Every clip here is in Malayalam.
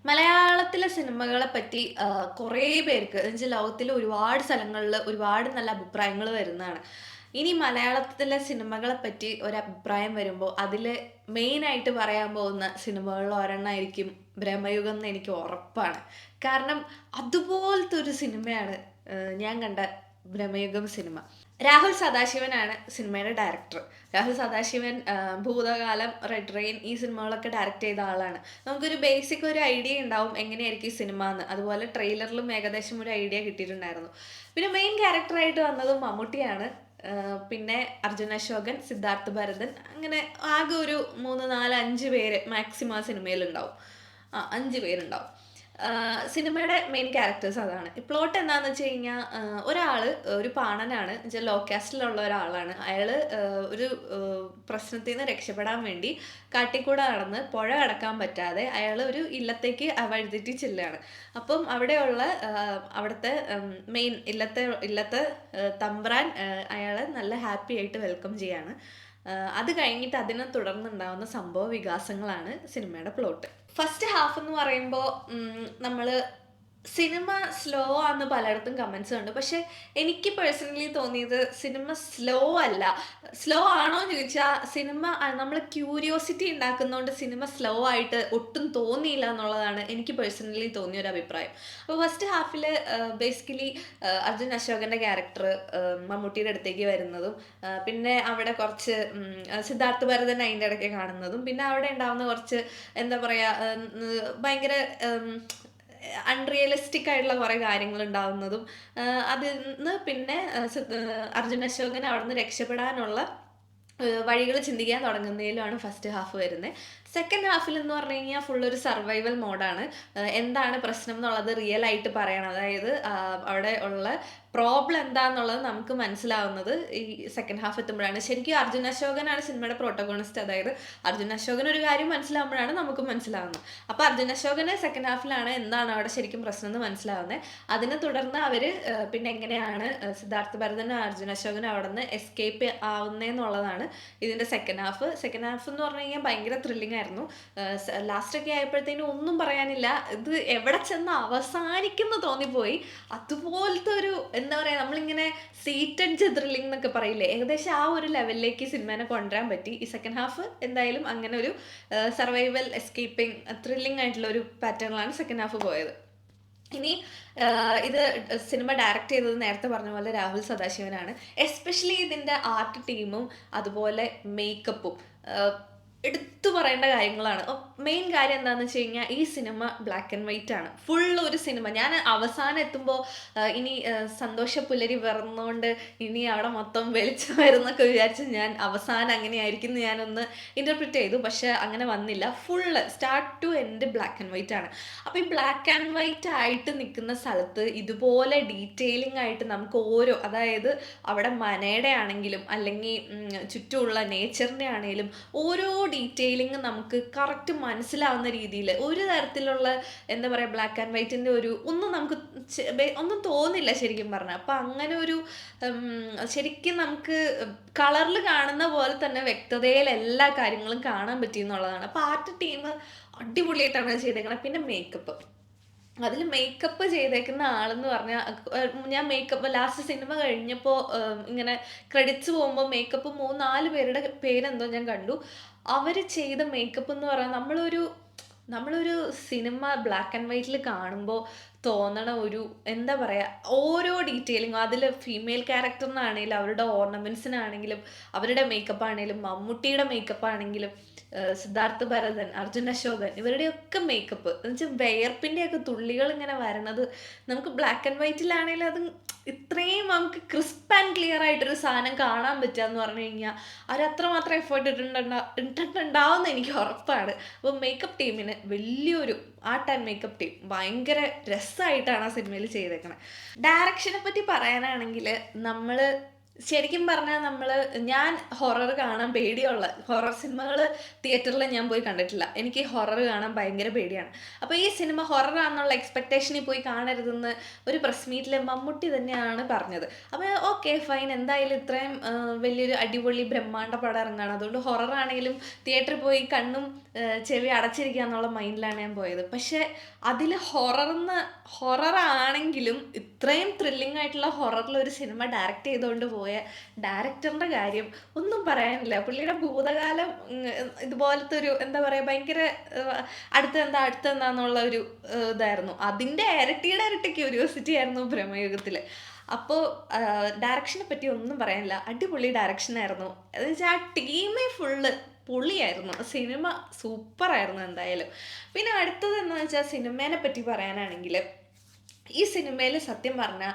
മലയാളത്തിലെ സിനിമകളെ പറ്റി കുറേ പേർക്ക് എന്നുവെച്ചാൽ ലോകത്തിലെ ഒരുപാട് സ്ഥലങ്ങളിൽ ഒരുപാട് നല്ല അഭിപ്രായങ്ങൾ വരുന്നതാണ്. ഇനി മലയാളത്തിലെ സിനിമകളെ പറ്റി ഒരഭിപ്രായം വരുമ്പോൾ അതിൽ മെയിനായിട്ട് പറയാൻ പോകുന്ന സിനിമകളിൽ ഒരെണ്ണമായിരിക്കും ബ്രഹ്മയുഗം എന്ന് എനിക്ക് ഉറപ്പാണ്. കാരണം അതുപോലത്തെ ഒരു സിനിമയാണ് ഞാൻ കണ്ട ബ്രഹ്മയുഗം സിനിമ. രാഹുൽ സദാശിവനാണ് സിനിമയുടെ ഡയറക്ടർ. രാഹുൽ സദാശിവൻ ഭൂതകാലം, റെഡ് റെയിൻ ഈ സിനിമകളൊക്കെ ഡയറക്റ്റ് ചെയ്ത ആളാണ്. നമുക്കൊരു ബേസിക് ഒരു ഐഡിയ ഉണ്ടാവും എങ്ങനെയായിരിക്കും ഈ സിനിമ എന്ന്. അതുപോലെ ട്രെയിലറിലും ഏകദേശം ഒരു ഐഡിയ കിട്ടിയിട്ടുണ്ടായിരുന്നു. പിന്നെ മെയിൻ ക്യാരക്ടറായിട്ട് വന്നത് മമ്മൂട്ടിയാണ്. പിന്നെ അർജുൻ അശോകൻ, സിദ്ധാർത്ഥ് ഭരതൻ, അങ്ങനെ ആകെ ഒരു 3, 4, 5 പേര് മാക്സിമം ആ സിനിമയിലുണ്ടാവും. 5 പേരുണ്ടാവും. സിനിമയുടെ മെയിൻ ക്യാരക്ടേഴ്സ് അതാണ്. പ്ലോട്ട് എന്താന്ന് വെച്ച് കഴിഞ്ഞാൽ ഒരാൾ ഒരു പാണനാണ്, എന്നുവെച്ചാൽ ലോ കാസ്റ്റിലുള്ള ഒരാളാണ്. അയാൾ ഒരു പ്രശ്നത്തിൽ നിന്ന് രക്ഷപ്പെടാൻ വേണ്ടി കാട്ടിക്കൂടെ നടന്ന് പുഴ കടക്കാൻ പറ്റാതെ അയാൾ ഒരു ഇല്ലത്തേക്ക് വഴിതെറ്റി ചെല്ലുകയാണ്. അപ്പം അവിടെയുള്ള അവിടുത്തെ മെയിൻ ഇല്ലത്തെ തമ്പ്രാൻ അയാളെ നല്ല ഹാപ്പി ആയിട്ട് വെൽക്കം ചെയ്യാണ്. അത് കഴിഞ്ഞിട്ട് അതിനെ തുടർന്നുണ്ടാവുന്ന സംഭവ വികാസങ്ങളാണ് സിനിമയുടെ പ്ലോട്ട്. ഫസ്റ്റ് ഹാഫ് എന്ന് പറയുമ്പോൾ നമ്മൾ സിനിമ സ്ലോ ആണെന്ന് പലയിടത്തും കമൻസ് കണ്ടു. പക്ഷെ എനിക്ക് പേഴ്സണലി തോന്നിയത് സിനിമ സ്ലോ അല്ല. സ്ലോ ആണോ എന്ന് ചോദിച്ചാൽ സിനിമ നമ്മൾ ക്യൂരിയോസിറ്റി ഉണ്ടാക്കുന്നതുകൊണ്ട് സിനിമ സ്ലോ ആയിട്ട് ഒട്ടും തോന്നിയില്ല എന്നുള്ളതാണ് എനിക്ക് പേഴ്സണലി തോന്നിയ ഒരു അഭിപ്രായം. അപ്പോൾ ഫസ്റ്റ് ഹാഫിൽ ബേസിക്കലി അർജുൻ അശോകൻ്റെ ക്യാരക്ടർ മമ്മൂട്ടിയുടെ അടുത്തേക്ക് വരുന്നതും പിന്നെ അവിടെ കുറച്ച് സിദ്ധാർത്ഥ് ഭരതൻ അതിൻ്റെ ഇടയ്ക്ക് കാണുന്നതും പിന്നെ അവിടെ ഉണ്ടാകുന്ന കുറച്ച് എന്താ പറയുക ഭയങ്കര അൺറിയലിസ്റ്റിക് ആയിട്ടുള്ള കുറേ കാര്യങ്ങൾ ഉണ്ടാവുന്നതും അതിൽ നിന്ന് പിന്നെ അർജുൻ അശോകൻ അവിടെ നിന്ന് രക്ഷപ്പെടാനുള്ള വഴികൾ ചിന്തിക്കാൻ തുടങ്ങുന്നതിലുമാണ് ഫസ്റ്റ് ഹാഫ് വരുന്നത്. സെക്കൻഡ് ഹാഫിൽ എന്ന് പറഞ്ഞു കഴിഞ്ഞാൽ ഫുൾ ഒരു സർവൈവൽ മോഡാണ്. എന്താണ് പ്രശ്നം എന്നുള്ളത് റിയൽ ആയിട്ട് പറയണം. അതായത് അവിടെ ഉള്ള പ്രോബ്ലം എന്താന്നുള്ളത് നമുക്ക് മനസ്സിലാവുന്നത് ഈ സെക്കൻഡ് ഹാഫ് എത്തുമ്പോഴാണ്. ശരിക്കും അർജുൻ അശോകനാണ് സിനിമയുടെ പ്രോട്ടഗോണിസ്റ്റ്. അതായത് അർജുൻ അശോകൻ ഒരു കാര്യം മനസ്സിലാവുമ്പോഴാണ് നമുക്ക് മനസ്സിലാവുന്നത്. അപ്പോൾ അർജുൻ അശോകന് സെക്കൻഡ് ഹാഫിലാണ് എന്താണ് അവിടെ ശരിക്കും പ്രശ്നം എന്ന് മനസ്സിലാവുന്നത്. അതിനെ തുടർന്ന് അവർ പിന്നെ എങ്ങനെയാണ് സിദ്ധാർത്ഥ് ഭരതനും അർജുൻ അശോകനും അവിടെ നിന്ന് എസ്കേപ്പ് ആവുന്നതെന്നുള്ളതാണ് ഇതിൻ്റെ സെക്കൻഡ് ഹാഫ്. സെക്കൻഡ് ഹാഫ് എന്ന് പറഞ്ഞു കഴിഞ്ഞാൽ ഭയങ്കര ത്രില്ലിംഗ് ആയിരുന്നു. ലാസ്റ്റൊക്കെ ആയപ്പോഴത്തേനും ഒന്നും പറയാനില്ല. ഇത് എവിടെ ചെന്ന് അവസാനിക്കുന്നു തോന്നിപ്പോയി. അതുപോലത്തെ ഒരു എന്താ പറയുക, നമ്മളിങ്ങനെ സീറ്റഡ് ത്രില്ലിംഗ് എന്നൊക്കെ പറയില്ലേ, ഏകദേശം ആ ഒരു ലെവലിലേക്ക് സിനിമേനെ കൊണ്ടുവരാൻ പറ്റി. ഈ സെക്കൻഡ് ഹാഫ് എന്തായാലും അങ്ങനെ ഒരു സർവൈവൽ എസ്കേപ്പിംഗ് ത്രില്ലിംഗ് ആയിട്ടുള്ള ഒരു പാറ്റേണിലാണ് സെക്കൻഡ് ഹാഫ് പോയത്. ഇനി ഇത് സിനിമ ഡയറക്റ്റ് ചെയ്തത് നേരത്തെ പറഞ്ഞ പോലെ രാഹുൽ സദാശിവനാണ്. എസ്പെഷ്യലി ഇതിൻ്റെ ആർട്ട് ടീമും അതുപോലെ മേക്കപ്പും എടുത്തു പറയേണ്ട കാര്യങ്ങളാണ്. മെയിൻ കാര്യം എന്താണെന്ന് വെച്ച് കഴിഞ്ഞാൽ ഈ സിനിമ ബ്ലാക്ക് ആൻഡ് വൈറ്റ് ആണ്. ഫുൾ ഒരു സിനിമ ഞാൻ അവസാനം എത്തുമ്പോൾ ഇനി സന്തോഷ പുലരി പിറന്നുകൊണ്ട് ഇനി അവിടെ മൊത്തം വെളിച്ചം വരുന്നൊക്കെ വിചാരിച്ച് ഞാൻ അവസാനം അങ്ങനെയായിരിക്കും എന്ന് ഞാനൊന്ന് ഇൻ്റർപ്രിറ്റ് ചെയ്തു. പക്ഷെ അങ്ങനെ വന്നില്ല. Full start to end black and white ആണ്. അപ്പോൾ ഈ ബ്ലാക്ക് ആൻഡ് വൈറ്റ് ആയിട്ട് നിൽക്കുന്ന സ്ഥലത്ത് ഇതുപോലെ ഡീറ്റെയിലിംഗ് ആയിട്ട് നമുക്ക് ഓരോ, അതായത് അവിടെ മനയുടെ ആണെങ്കിലും അല്ലെങ്കിൽ ചുറ്റുമുള്ള നേച്ചറിൻ്റെ ആണെങ്കിലും ഓരോ ഡീറ്റെയിലിംഗ് നമുക്ക് കറക്റ്റ് മനസ്സിലാവുന്ന രീതിയിൽ ഒരു തരത്തിലുള്ള എന്താ പറയുക ബ്ലാക്ക് ആൻഡ് വൈറ്റിൻ്റെ ഒരു ഒന്നും നമുക്ക് ഒന്നും തോന്നില്ല ശരിക്കും പറഞ്ഞാൽ. അപ്പം അങ്ങനെ ഒരു ശരിക്കും നമുക്ക് കളറിൽ കാണുന്ന പോലെ തന്നെ വ്യക്തതയിൽ എല്ലാ കാര്യങ്ങളും കാണാൻ പറ്റിയെന്നുള്ളതാണ്. അപ്പോൾ ആർട്ട് ടീം അടിപൊളിയായിട്ടാണ് ചെയ്തേക്കുന്നത്. പിന്നെ മേക്കപ്പ്, അതിൽ മേക്കപ്പ് ചെയ്തേക്കുന്ന ആളെന്ന് പറഞ്ഞാൽ ഞാൻ മേക്കപ്പ് ലാസ്റ്റ് സിനിമ കഴിഞ്ഞപ്പോൾ ഇങ്ങനെ ക്രെഡിറ്റ്സ് പോകുമ്പോൾ മേക്കപ്പ് 3-4 പേരുടെ പേരെന്തോ ഞാൻ കണ്ടു. അവർ ചെയ്ത മേക്കപ്പ് എന്ന് പറഞ്ഞാൽ നമ്മളൊരു സിനിമ ബ്ലാക്ക് ആൻഡ് വൈറ്റിൽ കാണുമ്പോൾ തോന്നണ ഒരു എന്താ പറയുക ഓരോ ഡീറ്റെയിലിങ്ങും അതിൽ ഫീമെയിൽ ക്യാരക്ടറിനാണെങ്കിലും അവരുടെ ഓർണമെൻറ്റ്സിനാണെങ്കിലും അവരുടെ മേക്കപ്പ് ആണെങ്കിലും മമ്മൂട്ടിയുടെ മേക്കപ്പ് ആണെങ്കിലും സിദ്ധാർത്ഥ് ഭരതൻ, അർജുൻ അശോകൻ ഇവരുടെയൊക്കെ മേക്കപ്പ് എന്ന് വെച്ചാൽ വിയർപ്പിൻ്റെയൊക്കെ തുള്ളികൾ ഇങ്ങനെ വരണത് നമുക്ക് ബ്ലാക്ക് ആൻഡ് വൈറ്റിലാണെങ്കിലും അത് ഇത്രയും നമുക്ക് ക്രിസ്പ് ആൻഡ് ക്ലിയർ ആയിട്ടൊരു സാധനം കാണാൻ പറ്റുക എന്ന് പറഞ്ഞു കഴിഞ്ഞാൽ അവർ അത്രമാത്രം എഫേർട്ട് ഇട്ടിട്ടുണ്ടാവുമെന്ന് എനിക്ക് ഉറപ്പാണ്. അപ്പോൾ മേക്കപ്പ് ടീമിന് വലിയൊരു ആർട്ട് ആൻഡ് മേക്കപ്പ് ടീം ഭയങ്കര രസമായിട്ടാണ് ആ സിനിമയിൽ ചെയ്തേക്കണത്. ഡയറക്ഷനെ പറ്റി പറയാനാണെങ്കിൽ നമ്മൾ ശരിക്കും പറഞ്ഞാൽ ഞാൻ ഹൊറർ കാണാൻ പേടിയുള്ള ഹൊറർ സിനിമകള് തിയേറ്ററിൽ ഞാൻ പോയി കണ്ടിട്ടില്ല. എനിക്ക് ഹൊറർ കാണാൻ ഭയങ്കര പേടിയാണ്. അപ്പോൾ ഈ സിനിമ ഹൊററാന്നുള്ള എക്സ്പെക്ടേഷനിൽ പോയി കാണരുതെന്ന് ഒരു പ്രസ് മീറ്റിൽ മമ്മൂട്ടി തന്നെയാണ് പറഞ്ഞത്. അപ്പോൾ ഓക്കെ ഫൈൻ, എന്തായാലും ഇത്രയും വലിയൊരു അടിപൊളി ബ്രഹ്മാണ്ഡ പടം ഇറങ്ങുകയാണ്. അതുകൊണ്ട് ഹൊററാണെങ്കിലും തിയേറ്ററിൽ പോയി കണ്ണും ചെവി അടച്ചിരിക്കുക എന്നുള്ള മൈൻഡിലാണ് ഞാൻ പോയത്. പക്ഷേ അതിൽ ഹൊററാണെങ്കിലും ഇത്രയും ത്രില്ലിംഗ് ആയിട്ടുള്ള ഹൊററിൽ ഒരു സിനിമ ഡയറക്റ്റ് ചെയ്തുകൊണ്ട് പോയ ഡയറക്ടറിന്റെ കാര്യം ഒന്നും പറയാനില്ല. പുള്ളിയുടെ ഭൂതകാലം ഇതുപോലത്തെ ഒരു എന്താ പറയാ ഭയങ്കര അടുത്തെന്താന്നുള്ള ഒരു ഇതായിരുന്നു. അതിന്റെ ഇരട്ടിയുടെ ഇരട്ടി ക്യൂരിയോസിറ്റി ആയിരുന്നു ബ്രഹ്മയുഗത്തില്. അപ്പോൾ ഡയറക്ഷനെ പറ്റി ഒന്നും പറയാനില്ല, അടിപൊളി ഡയറക്ഷൻ ആയിരുന്നു. എന്ന് വെച്ചാൽ ആ ടീമേ ഫുള്ള് പൊളിയായിരുന്നു. സിനിമ സൂപ്പറായിരുന്നു എന്തായാലും. പിന്നെ അടുത്തത് എന്ന് വെച്ചാൽ സിനിമേനെ പറ്റി പറയാനാണെങ്കിൽ ഈ സിനിമയിൽ സത്യം പറഞ്ഞാൽ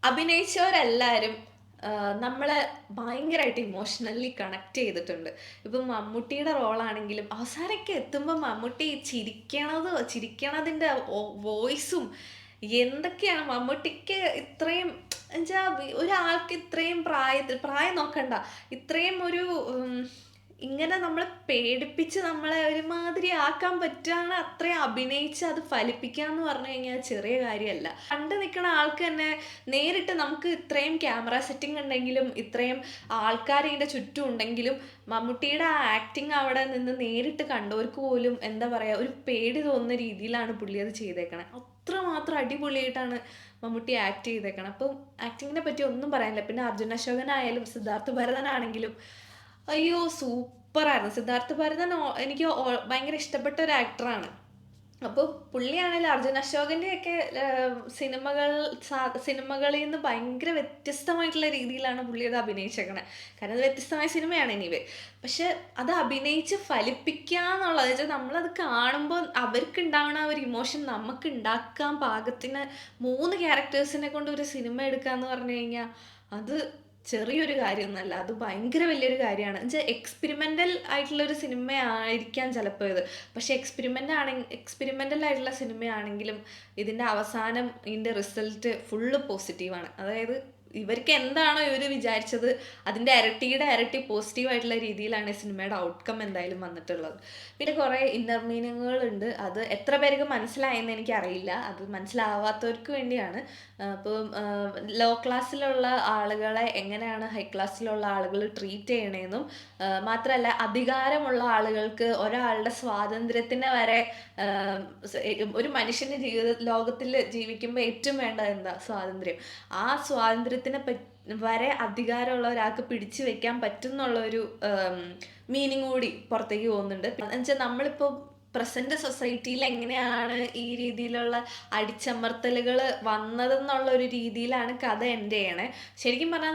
അഭിനയിച്ചവരെല്ലാവരും നമ്മളെ ഭയങ്കരമായിട്ട് ഇമോഷണലി കണക്ട് ചെയ്തിട്ടുണ്ട്. ഇപ്പം മമ്മൂട്ടിയുടെ റോളാണെങ്കിലും അവസാനമൊക്കെ എത്തുമ്പോൾ മമ്മൂട്ടി ചിരിക്കണതിൻ്റെ വോയിസും എന്തൊക്കെയാണ് മമ്മൂട്ടിക്ക് ഇത്രയും എന്നുവെച്ചാൽ ഒരാൾക്ക് ഇത്രയും പ്രായം നോക്കണ്ട, ഇത്രയും ഒരു ഇങ്ങനെ നമ്മളെ പേടിപ്പിച്ച് നമ്മളെ ഒരുമാതിരി ആക്കാൻ പറ്റുകയാണ് അത്രയും അഭിനയിച്ച് അത് ഫലിപ്പിക്കുക എന്ന് പറഞ്ഞു കഴിഞ്ഞാൽ ചെറിയ കാര്യമല്ല. കണ്ടു നിൽക്കുന്ന ആൾക്ക് തന്നെ നേരിട്ട് നമുക്ക് ഇത്രയും ക്യാമറ സെറ്റിംഗ് ഉണ്ടെങ്കിലും ഇത്രയും ആൾക്കാർ ഇതിൻ്റെ ചുറ്റും ഉണ്ടെങ്കിലും മമ്മൂട്ടിയുടെ ആ ആക്ടിങ് അവിടെ നിന്ന് നേരിട്ട് കണ്ടവർക്ക് പോലും എന്താ പറയുക ഒരു പേടി തോന്നുന്ന രീതിയിലാണ് പുള്ളി അത് ചെയ്തേക്കണേ. അത്രമാത്രം അടിപൊളിയായിട്ടാണ് മമ്മൂട്ടി ആക്ട് ചെയ്തേക്കണം. അപ്പം ആക്ടിങ്ങിനെ പറ്റി ഒന്നും പറയാനില്ല. പിന്നെ അർജുൻ അശോകനായാലും സിദ്ധാർത്ഥ് ഭരതനാണെങ്കിലും അയ്യോ സൂപ്പറായിരുന്നു. സിദ്ധാർത്ഥ് ഭരതൻ എനിക്ക് ഭയങ്കര ഇഷ്ടപ്പെട്ട ഒരു ആക്ടറാണ്. അപ്പോൾ പുള്ളിയാണെങ്കിലും അർജുൻ അശോകൻ്റെയൊക്കെ സിനിമകളിൽ നിന്ന് ഭയങ്കര വ്യത്യസ്തമായിട്ടുള്ള രീതിയിലാണ് പുള്ളി അത് അഭിനയിച്ചേക്കണേ. കാരണം അത് വ്യത്യസ്തമായ സിനിമയാണ് എനിവേ. പക്ഷെ അത് അഭിനയിച്ച് ഫലിപ്പിക്കുക എന്നുള്ളത് വെച്ചാൽ നമ്മളത് കാണുമ്പോൾ അവർക്ക് ഉണ്ടാവുന്ന ഒരു ഇമോഷൻ നമുക്ക് ഉണ്ടാക്കാൻ പാകത്തിന് 3 ക്യാരക്ടേഴ്സിനെ കൊണ്ട് ഒരു സിനിമ എടുക്കുക എന്ന് പറഞ്ഞു കഴിഞ്ഞാൽ അത് ചെറിയൊരു കാര്യമൊന്നുമല്ല, അത് ഭയങ്കര വലിയൊരു കാര്യമാണ്. എന്നുവെച്ചാൽ എക്സ്പെരിമെൻ്റൽ ആയിട്ടുള്ളൊരു സിനിമ ആയിരിക്കാം ചിലപ്പോൾ ഇത്. പക്ഷെ എക്സ്പെരിമെൻ്റൽ ആയിട്ടുള്ള സിനിമയാണെങ്കിലും ഇതിൻ്റെ അവസാനം ഇതിൻ്റെ റിസൾട്ട് ഫുള്ള് പോസിറ്റീവാണ്. അതായത് ഇവർക്ക് എന്താണോ ഇവർ വിചാരിച്ചത് അതിൻ്റെ ഇരട്ടിയുടെ ഇരട്ടി പോസിറ്റീവായിട്ടുള്ള രീതിയിലാണ് ഈ സിനിമയുടെ ഔട്ട്കം എന്തായാലും വന്നിട്ടുള്ളത്. പിന്നെ കുറേ ഇന്നർ മീനിങ്ങുകളുണ്ട്. അത് എത്ര പേർക്ക് മനസ്സിലായെന്ന് എനിക്കറിയില്ല, അത് മനസ്സിലാവാത്തവർക്ക് വേണ്ടിയാണ്. അപ്പം ലോ ക്ലാസ്സിലുള്ള ആളുകളെ എങ്ങനെയാണ് ഹൈ ക്ലാസ്സിലുള്ള ആളുകൾ ട്രീറ്റ് ചെയ്യണേന്നും മാത്രമല്ല അധികാരമുള്ള ആളുകൾക്ക് ഒരാളുടെ സ്വാതന്ത്ര്യത്തിനെ വരെ ഒരു മനുഷ്യൻ്റെ ലോകത്തിൽ ജീവിക്കുമ്പോൾ ഏറ്റവും വേണ്ടത് എന്താ? സ്വാതന്ത്ര്യം. ആ സ്വാതന്ത്ര്യത്തിനെ വരെ അധികാരമുള്ള ഒരാൾക്ക് പിടിച്ചു വെക്കാൻ പറ്റുന്നുള്ളൊരു മീനിങ് കൂടി പുറത്തേക്ക് പോകുന്നുണ്ട്. എന്നുവെച്ചാൽ നമ്മളിപ്പോൾ പ്രസന്റ് സൊസൈറ്റിയിൽ എങ്ങനെയാണ് ഈ രീതിയിലുള്ള അടിച്ചമർത്തലുകൾ വന്നതെന്നുള്ള ഒരു രീതിയിലാണ് കഥ എൻ്റെ ചെയ്യണേ. ശരിക്കും പറഞ്ഞാൽ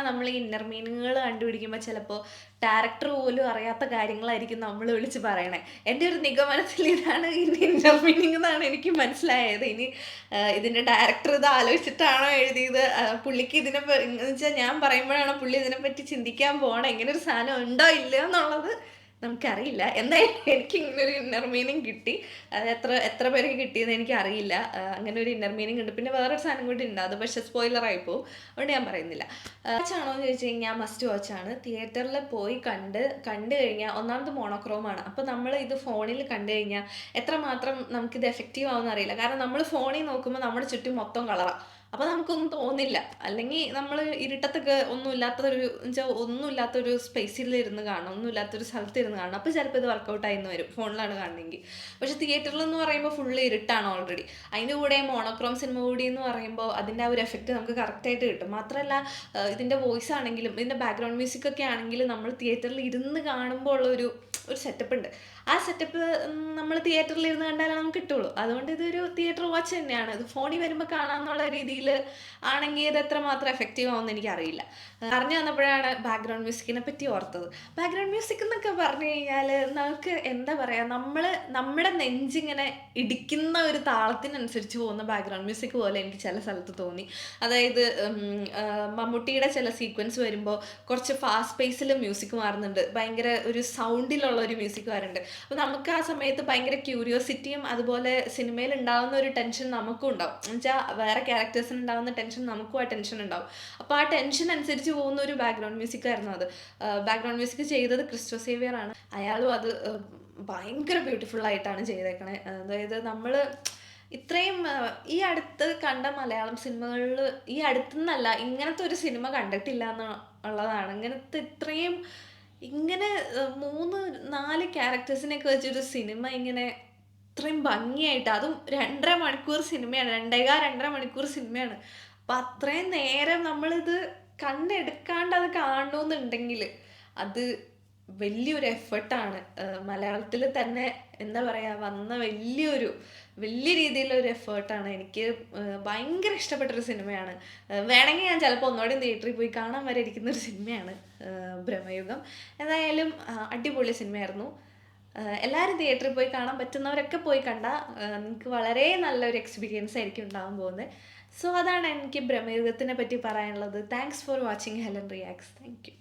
നമ്മൾ ഈ ഇന്നർ മീനിങ്ങുകൾ കണ്ടുപിടിക്കുമ്പോൾ ചിലപ്പോൾ ഡയറക്ടർ പോലും അറിയാത്ത കാര്യങ്ങളായിരിക്കും നമ്മൾ വിളിച്ച് പറയണേ. എൻ്റെ ഒരു നിഗമനത്തിൽ ഇതാണ് ഇന്നർ മീനിങ് എന്നാണ് എനിക്ക് മനസ്സിലായത്. ഇനി ഇതിൻ്റെ ഡയറക്ടർ ഇത് ആലോചിച്ചിട്ടാണോ എഴുതിയത്, പുള്ളിക്ക് എന്ന് വെച്ചാൽ ഞാൻ പറയുമ്പോഴാണോ പുള്ളി ഇതിനെപ്പറ്റി ചിന്തിക്കാൻ പോകണം, ഇങ്ങനെ ഒരു സാധനം ഉണ്ടോ ഇല്ലയോ എന്നുള്ളത് നമുക്കറിയില്ല. എന്തായാലും എനിക്ക് ഇങ്ങനെ ഒരു ഇന്നർ മീനിങ് കിട്ടി. അത് എത്ര പേർക്ക് കിട്ടിയെന്ന് എനിക്കറിയില്ല. അങ്ങനെ ഒരു ഇന്നർ മീനിങ് ഉണ്ട്. പിന്നെ വേറൊരു സാധനം കൂടി ഉണ്ട്, അത് പക്ഷേ സ്പോയിലറായി പോവും, അതുകൊണ്ട് ഞാൻ പറയുന്നില്ല. വാച്ചാണോ എന്ന് ചോദിച്ചു കഴിഞ്ഞാൽ മസ്റ്റ് വാച്ചാണ്. തിയേറ്ററിൽ പോയി കണ്ടു കഴിഞ്ഞാൽ ഒന്നാമത് മോണോക്രോമാണ്. അപ്പോൾ നമ്മൾ ഇത് ഫോണിൽ കണ്ടു കഴിഞ്ഞാൽ എത്രമാത്രം നമുക്കിത് എഫക്റ്റീവ് ആവുമെന്ന് അറിയില്ല. കാരണം നമ്മൾ ഫോണിൽ നോക്കുമ്പോൾ നമ്മുടെ ചുറ്റും മൊത്തം കളറാണ്. അപ്പോൾ നമുക്കൊന്നും തോന്നില്ല. അല്ലെങ്കിൽ നമ്മൾ ഇരുട്ടത്തൊക്കെ ഒന്നുമില്ലാത്തൊരു സ്പേസിലിരുന്ന് കാണണം, ഒന്നുമില്ലാത്തൊരു സ്ഥലത്തിരുന്ന് കാണണം. അപ്പോൾ ചിലപ്പോൾ ഇത് വർക്കൗട്ടായിന്ന് വരും ഫോണിലാണ് കാണണമെങ്കിൽ. പക്ഷെ തിയേറ്ററിൽ എന്ന് പറയുമ്പോൾ ഫുള്ള് ഇരുട്ടാണ് ഓൾറെഡി. അതിൻ്റെ കൂടെ മോണോക്രോം സിനിമ കൂടി എന്ന് പറയുമ്പോൾ അതിൻ്റെ ആ ഒരു എഫക്റ്റ് നമുക്ക് കറക്റ്റായിട്ട് കിട്ടും. മാത്രമല്ല ഇതിൻ്റെ വോയിസ് ആണെങ്കിലും ഇതിൻ്റെ ബാക്ക്ഗ്രൗണ്ട് മ്യൂസിക് ഒക്കെ ആണെങ്കിലും നമ്മൾ തിയേറ്ററിൽ ഇരുന്ന് കാണുമ്പോൾ ഉള്ള ഒരു സെറ്റപ്പ് ഉണ്ട്. ആ സെറ്റപ്പ് നമ്മൾ തിയേറ്ററിൽ ഇരുന്ന് കണ്ടാലേ നമുക്ക് കിട്ടുള്ളൂ. അതുകൊണ്ട് ഇതൊരു തിയേറ്റർ വാച്ച് തന്നെയാണ്. ഇത് ഫോണിൽ വരുമ്പോൾ കാണാമെന്നുള്ള രീതിയിൽ ആണെങ്കിൽ ഇത് എത്രമാത്രം എഫക്റ്റീവ് ആവുമെന്ന് എനിക്കറിയില്ല. പറഞ്ഞു വന്നപ്പോഴാണ് ബാക്ക്ഗ്രൗണ്ട് മ്യൂസിക്കിനെ പറ്റി ഓർത്തത്. ബാക്ക്ഗ്രൗണ്ട് മ്യൂസിക് എന്നൊക്കെ പറഞ്ഞു കഴിഞ്ഞാൽ നമുക്ക് എന്താ പറയുക, നമ്മുടെ നെഞ്ചിങ്ങനെ ഇടിക്കുന്ന ഒരു താളത്തിനനുസരിച്ച് പോകുന്ന ബാക്ക്ഗ്രൗണ്ട് മ്യൂസിക് പോലെ എനിക്ക് ചില സ്ഥലത്ത് തോന്നി. അതായത് മമ്മൂട്ടിയുടെ ചില സീക്വൻസ് വരുമ്പോൾ കുറച്ച് ഫാസ്റ്റ് പേസിൽ മ്യൂസിക് മാറുന്നുണ്ട്, ഭയങ്കര ഒരു സൗണ്ടിലുള്ള ഒരു മ്യൂസിക് വരുന്നുണ്ട്. അപ്പോൾ നമുക്ക് ആ സമയത്ത് ഭയങ്കര ക്യൂരിയോസിറ്റിയും അതുപോലെ സിനിമയിൽ ഉണ്ടാവുന്ന ഒരു ടെൻഷൻ നമുക്കും ഉണ്ടാവും. എന്നുവെച്ചാൽ വേറെ ക്യാരക്ടേഴ്സിന് ഉണ്ടാവുന്ന ടെൻഷൻ നമുക്കും ആ ടെൻഷൻ ഉണ്ടാവും. അപ്പോൾ ആ ടെൻഷൻ അനുസരിച്ച് പോകുന്ന ഒരു ബാക്ക്ഗ്രൗണ്ട് മ്യൂസിക് ആയിരുന്നു അത്. ബാക്ക്ഗ്രൗണ്ട് മ്യൂസിക് ചെയ്തത് ക്രിസ്റ്റോ സേവിയർ ആണ്. അയാളും അത് ഭയങ്കര ബ്യൂട്ടിഫുൾ ആയിട്ടാണ് ചെയ്തേക്കണേ. അതായത് നമ്മൾ ഇത്രയും ഈ അടുത്ത് കണ്ട മലയാളം സിനിമകളിൽ ഈ അടുത്തുനിന്നല്ല ഇങ്ങനത്തെ ഒരു സിനിമ കണ്ടിട്ടില്ല എന്നുള്ളതാണ്. ഇങ്ങനത്തെ ഇത്രയും ഇങ്ങനെ 3, 4 ക്യാരക്ടേഴ്സിനെയൊക്കെ വെച്ചൊരു സിനിമ ഇങ്ങനെ ഇത്രയും ഭംഗിയായിട്ട് അതും 2.5 മണിക്കൂർ സിനിമയാണ്. 2.5 മണിക്കൂർ സിനിമയാണ്. അപ്പം അത്രയും നേരം നമ്മളിത് കണ്ണെടുക്കാണ്ട് അത് കാണണമെന്നുണ്ടെങ്കിൽ അത് വലിയൊരു എഫർട്ടാണ്. മലയാളത്തിൽ തന്നെ എന്താ പറയുക വന്ന വലിയ രീതിയിലൊരു എഫേർട്ടാണ്. എനിക്ക് ഭയങ്കര ഇഷ്ടപ്പെട്ടൊരു സിനിമയാണ്. വേണമെങ്കിൽ ഞാൻ ചിലപ്പോൾ ഒന്നുകൂടി തിയേറ്ററിൽ പോയി കാണാൻ വരെ ഇരിക്കുന്നൊരു സിനിമയാണ് ബ്രഹ്മയുഗം. ഏതായാലും അടിപൊളി സിനിമയായിരുന്നു. എല്ലാവരും തിയേറ്ററിൽ പോയി കാണാൻ പറ്റുന്നവരൊക്കെ പോയി കണ്ടാൽ നിങ്ങൾക്ക് വളരെ നല്ലൊരു എക്സ്പീരിയൻസ് ആയിരിക്കും ഉണ്ടാകാൻ പോകുന്നത്. സോ അതാണ് എനിക്ക് ബ്രഹ്മയുഗത്തിനെ പറ്റി പറയാനുള്ളത്. Thanks for watching Helen reacts. Thank you.